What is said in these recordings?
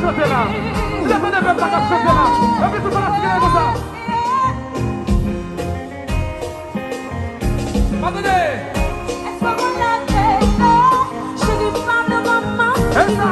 chanter là. Lève les peuples à chanter là. Et puis tout le monde a tiré comme ça. Attendez. Est-ce qu'on l'a fait? Je lui parle de maman. Et ça.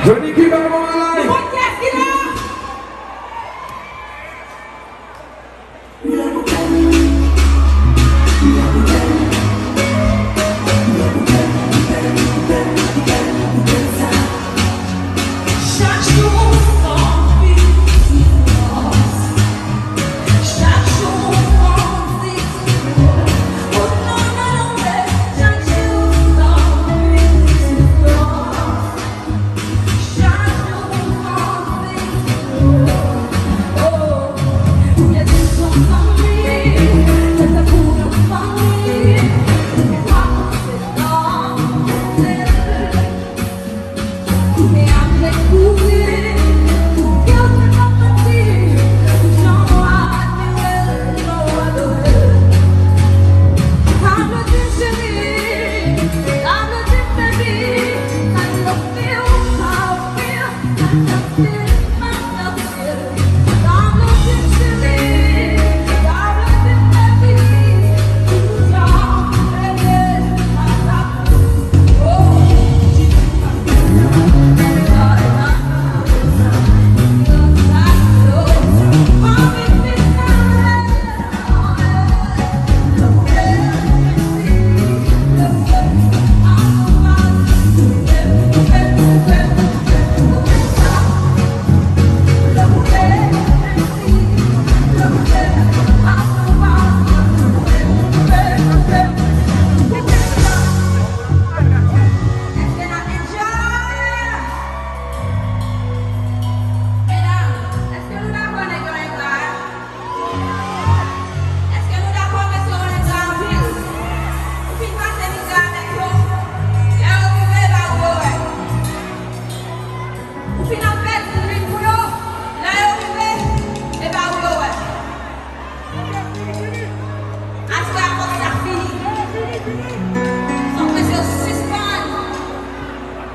Johnny qui va avoir un live.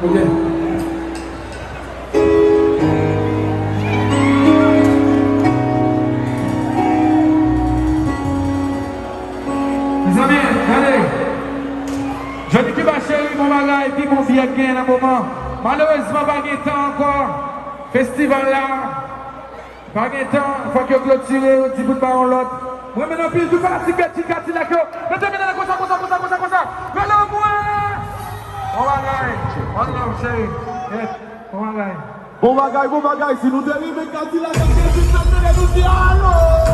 Ok. Mes amis, allez. Je dis que ma chérie, mon bagage, puis mon vie est gain à un moment. Malheureusement, pas de temps encore. Festival là. Pas de temps. Il faut que clôturer, on dit pour pas en l'autre. Moi, maintenant, puis je vais faire la petite là. Mettez-moi comme ça. Mais là, moi. Bon bagage, on l'a chérie. Bon bagage. Bon bagay, si nous dérivons quand il a gagné, c'est nous allons.